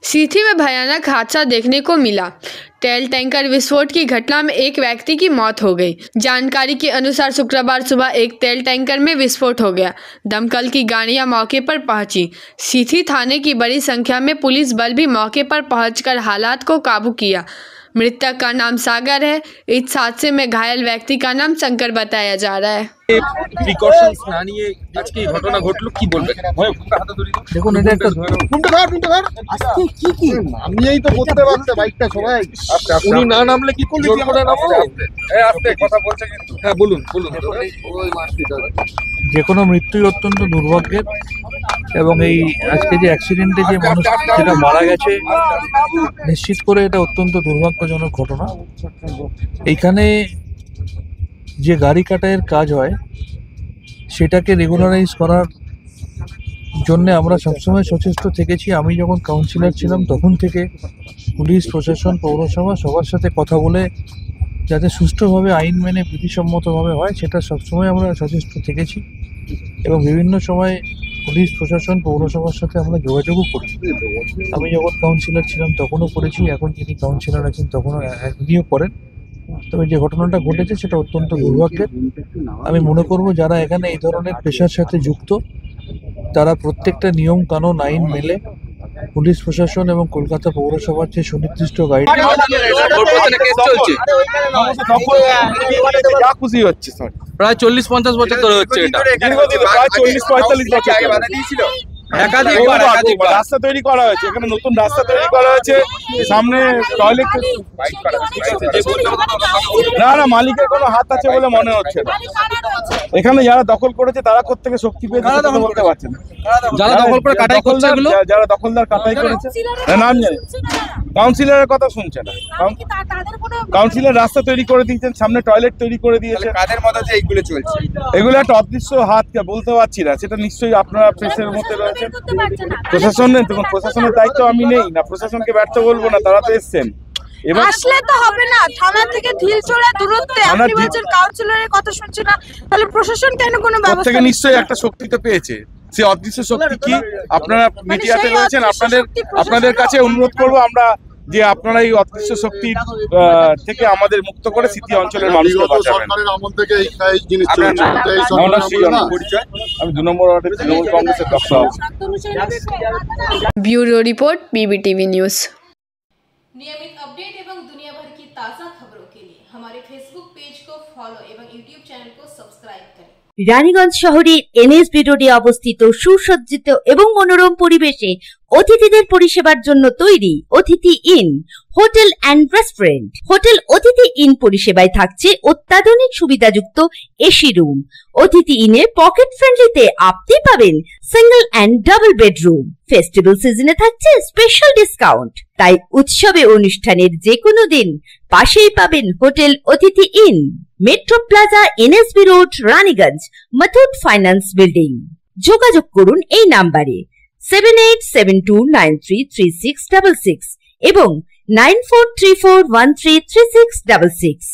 सीधी में भयानक हादसा देखने को मिला। तेल टैंकर विस्फोट की घटना में एक व्यक्ति की मौत हो गई। जानकारी के अनुसार शुक्रवार सुबह एक तेल टैंकर में विस्फोट हो गया। दमकल की गाड़ियां मौके पर पहुंची। सीधी थाने की बड़ी संख्या में पुलिस बल भी मौके पर पहुंचकर हालात को काबू किया। मृतक का नाम सागर है। इस हादसे में घायल व्यक्ति का नाम शंकर बताया जा रहा है। প্রিকশনস না নিয়ে আজকে এই ঘটনা ঘটলো, কি বলবেন? দেখুন, এটা একটা কি আমিই তো করতে পারতে বাইকটা সবাই উনি না নামলে কি করলি? কি আমরা নামবো? আস্তে কথা বলছে কিন্তু। হ্যাঁ বলুন। যে কোনো মৃত্যুই অত্যন্ত দুর্ভাগ্যের, এবং এই আজকে যে অ্যাক্সিডেন্টে যে মানুষ যেটা মারা গেছে, নিশ্চিত করে এটা অত্যন্ত দুর্ভাগ্যজনক ঘটনা। এইখানে যে গাড়ি কাটাইয়ের কাজ হয় সেটাকে রেগুলারাইজ করার জন্য আমরা সবসময় সচেষ্ট থেকেছি। আমি যখন কাউন্সিলর ছিলাম তখন থেকে পুলিশ প্রশাসন পৌরসভা সবার সাথে কথা বলে যাতে সুষ্ঠুভাবে আইন মেনে বিধিসম্মতভাবে হয় সেটা সবসময় আমরা সচেষ্ট থেকেছি, এবং বিভিন্ন সময় পুলিশ প্রশাসন পৌরসভার সাথে আমরা যোগাযোগও করি। আমি যখন কাউন্সিলর ছিলাম তখনও করেছি, এখন যিনি কাউন্সিলর আছেন তখনও উনিও করেন। তবে যে ঘটনাটা ঘটেছে সেটা অত্যন্ত দুর্ভাগ্যের। আমি মনে করব যারা এখানে এই ধরনের পেশার সাথে যুক্ত তারা প্রত্যেকটা নিয়ম কানুন আইন মেলে পুলিশ প্রশাসন এবং কলকাতা পৌরসভার যে সুনির্দিষ্ট গাইড খুশি হচ্ছে প্রায় 40-50 বছর ধরে হচ্ছে এটা। প্রায় 40-45 বছর একাধিকবার রাস্তা তৈরি করা হয়েছে, এখানে নতুন রাস্তা তৈরি করা হয়েছে, সামনে টয়লেট। না মালিকের কোনো হাত আছে বলে মনে হচ্ছে না। এখানে যারা দখল করেছে তারা কোত্থেকে শক্তি পেয়েছে বলতে পারছে না। যারা দখল করে কাটাই করছে, যারা দখলদার কাটাই করেছে নাম জানে, কাউন্সিলরের কথা শুনছে না। কাউন্সিলর রাস্তা তৈরি করে দিয়েছেন, সামনে টয়লেট তৈরি করে দিয়েছে। কাদের মধ্যে এইগুলো চলছে? এগুলো একটা অদৃশ্য হাত, বলতে পারছি না, সেটা নিশ্চয়ই আপনারা প্রেসের মধ্যে রয়েছে। প্রশাসনের দেখুন, প্রশাসনের দায়িত্ব আমি নেই না, প্রশাসনকে ব্যর্থ বলবো না, তারা তো এসছেন। আসলে তো হবে না, থানা থেকে ঢিলছোড়া দূরত্বে আপনি বলছেন কাউন্সিলরের কথা শুনছেন না, তাহলে প্রশাসন কেন কোনো ব্যবস্থা? থেকে নিশ্চয়ই একটা শক্তি তো পেয়েছে। সেই অদৃশ্য শক্তি কি? আপনারা মিডিয়াতে রয়েছেন, আপনাদের কাছে অনুরোধ করবো আমরা যে আপনারা এই অদৃশ্য শক্তি থেকে আমাদের মুক্ত করে সিটি অঞ্চলের মানুষকে বাঁচাবেন। আমি 2 নম্বর ওয়ার্ডের তৃণমূল কংগ্রেসের দপ্তর। Bureau report BBTV news. नियमित अपडेट एवं दुनिया भर की ताज़ा खबरों के लिए हमारे फेसबुक पेज को फॉलो एवं यूट्यूब चैनल को सब्सक्राइब करें। রানীগঞ্জ শহরের NSB রোডে অবস্থিত সুসজ্জিত এবং মনোরম পরিবেশে অতিথিদের পরিষেবার জন্য তৈরি অতিথি in hotel and restaurant. Hotel অতিথি ইন পরিষেবায় থাকছে অত্যাধুনিক সুবিধাযুক্ত এসি রুম। অতিথি ইনে পকেট ফ্রেন্ডলিতে আপনি পাবেন single and double bedroom. Festival সিজনে থাকছে স্পেশাল ডিসকাউন্ট। তাই উৎসবে অনুষ্ঠানের যে কোনো দিন পাশেই পাবেন হোটেল অতিথি in, metro plaza, NSB road, Raniganj, Muthoot finance building. যোগাযোগ করুন এই নাম্বারে 7872933666 এবং 9434133666।